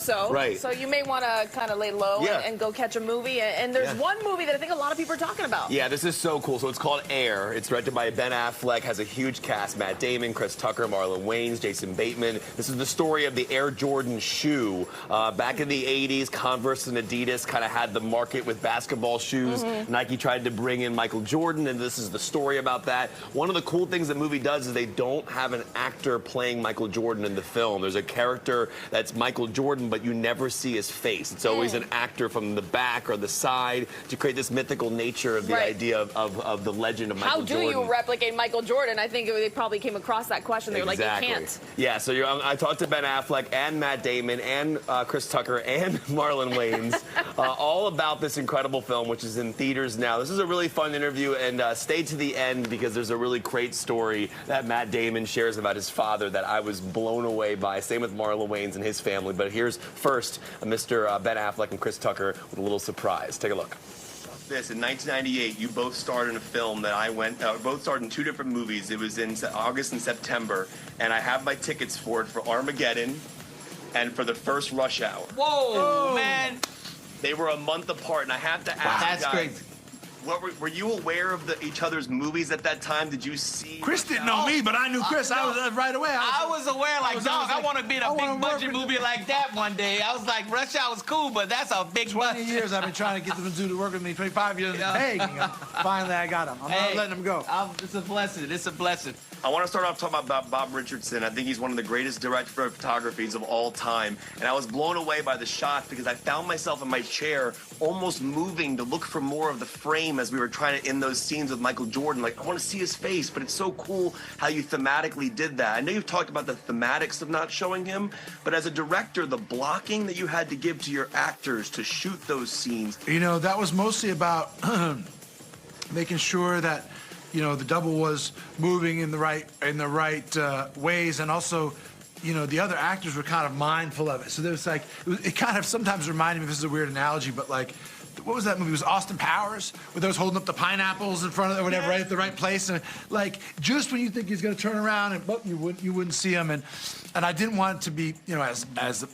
so. Right. So you may want to kind of lay low and go catch a movie. And there's one movie that I think a lot of people are talking about. Yeah, this is so cool. So it's called Air. It's directed by Ben Affleck, has a huge cast. Matt Damon, Chris Tucker, Marlon Wayans, Jason Bateman. This is the story of the Air Jordan shoe. Back in the 80s, Converse and Adidas kind of had the market with basketball shoes. Nike tried to bring in Michael Jordan, and this is the story about that. One of the cool things the movie does is they don't have an actor playing Michael Jordan in the film. There's a character that's Michael Jordan, but you never see his face. It's always an actor from the back or the side to create this mythical nature of the idea of the legend of Michael Jordan. How do you replicate Michael Jordan? I think they probably came across that question. They were like, you can't. Yeah, so I talked to Ben Affleck and Matt Damon and Chris Tucker and Marlon Wayans all about this incredible film, which is in theaters now. This is a really fun interview, and stay to the end because there's a really great story that Matt Damon shares about his father that I was blown away by. Same with Marlon Wayans and his family. But here's first Mr. Ben Affleck and Chris Tucker with a little surprise. Take a look. This in 1998, you both starred in a film that I both starred in two different movies. It was in August and September, and I have my tickets for it for Armageddon and for the first Rush Hour. Whoa, man! They were a month apart, and I have to ask That's you guys, crazy. were you aware of each other's movies at that time? Did you see? Chris didn't know me, but I knew Chris. I was right away. I was aware, like, dog, I want to be in a big budget movie like that one day. I was like, Rush Hour was cool, but that's a big 20 years I've been trying to get them to do the work with me. 25 years. Hey, finally I got him. I'm not letting him go. It's a blessing. It's a blessing. I want to start off talking about Bob Richardson. I think he's one of the greatest director of photographies of all time. And I was blown away by the shots because I found myself in my chair almost moving to look for more of the frame as we were trying to end those scenes with Michael Jordan. Like, I want to see his face, but it's so cool how you thematically did that. I know you've talked about the thematics of not showing him, but as a director, the blocking that you had to give to your actors to shoot those scenes. You know, that was mostly about making sure that, you know, the double was moving in the right ways, and also, you know, the other actors were kind of mindful of it. So there was like, it kind of sometimes reminded me, this is a weird analogy, but like, what was that movie? It was Austin Powers, where they was holding up the pineapples in front of, or whatever, right at the right place, and like just when you think he's going to turn around, and but you wouldn't see him, and I didn't want it to be, you know,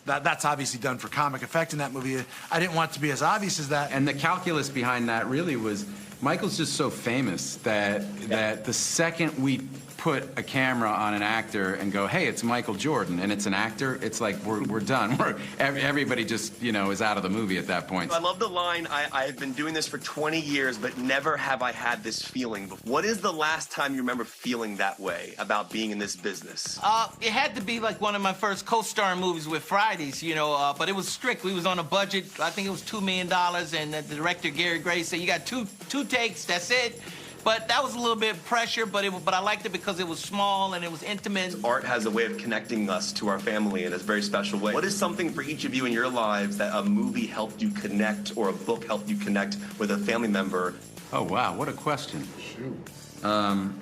that's obviously done for comic effect in that movie. I didn't want it to be as obvious as that. And the calculus behind that really was, Michael's just so famous that the second we put a camera on an actor and go, hey, it's Michael Jordan, and it's an actor, it's like we're done. Everybody just, you know, is out of the movie at that point. I love the line, I've been doing this for 20 years, but never have I had this feeling before. What is the last time you remember feeling that way about being in this business? It had to be like one of my first co-starring movies with Fridays, you know, but it was strict. We was on a budget, I think it was $2 million, and the director, Gary Gray, said, you got two takes, that's it. But that was a little bit of pressure, but I liked it because it was small and it was intimate. Art has a way of connecting us to our family in a very special way. What is something for each of you in your lives that a movie helped you connect or a book helped you connect with a family member? Oh, wow, what a question. Shoot. Man.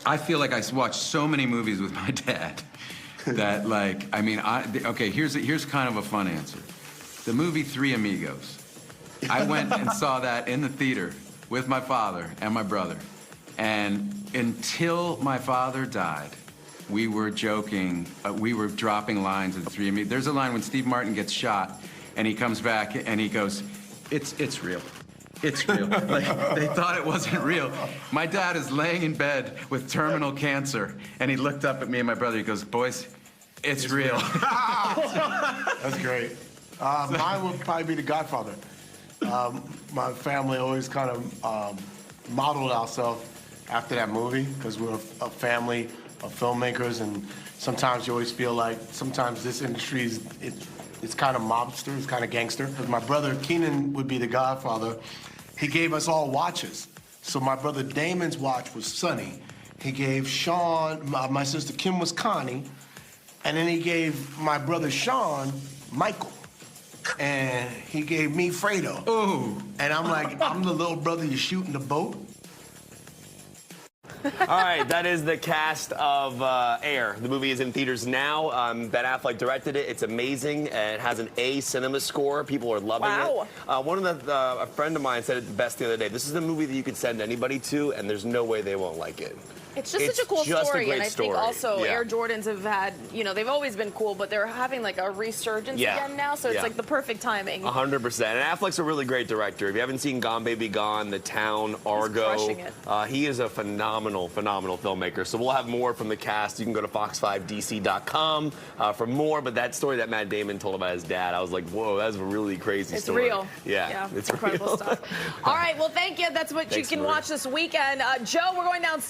I feel like I watched so many movies with my dad that, like, I mean, okay, here's kind of a fun answer. The movie Three Amigos. I went and saw that in the theater with my father and my brother. And until my father died, we were joking, we were dropping lines at the Three Amigos. There's a line when Steve Martin gets shot, and he comes back and he goes, it's real. It's real. Like, they thought it wasn't real. My dad is laying in bed with terminal cancer, and he looked up at me and my brother, he goes, boys, it's real. That's great. Mine would probably be The Godfather. My family always kind of modeled ourselves after that movie because we're a family of filmmakers, and sometimes you always feel like sometimes this industry is it's kind of mobster, it's kind of gangster. My brother Keenan would be the Godfather. He gave us all watches. So my brother Damon's watch was Sonny. He gave Sean, my sister Kim was Connie, and then he gave my brother Sean Michael. And he gave me Fredo. Ooh. And I'm like, I'm the little brother you shooting the boat. All right, that is the cast of Air. The movie is in theaters now. Ben Affleck directed it. It's amazing. It has an A cinema score. People are loving it. A friend of mine said it the best the other day. This is a movie that you could send anybody to, and there's no way they won't like it. It's just such a cool just story, a great and I think story. also Air Jordans have had, you know, they've always been cool, but they're having like a resurgence again now, so it's like the perfect timing. 100%. And Affleck's a really great director. If you haven't seen Gone Baby Gone, The Town, Argo, He's crushing it. He is a phenomenal filmmaker. So we'll have more from the cast. You can go to fox5dc.com for more. But that story that Matt Damon told about his dad, I was like, whoa, that's a really crazy story. It's real. Yeah, it's incredible real. stuff. All right, well, thank you. That's what you can watch this weekend. Joe, we're going down.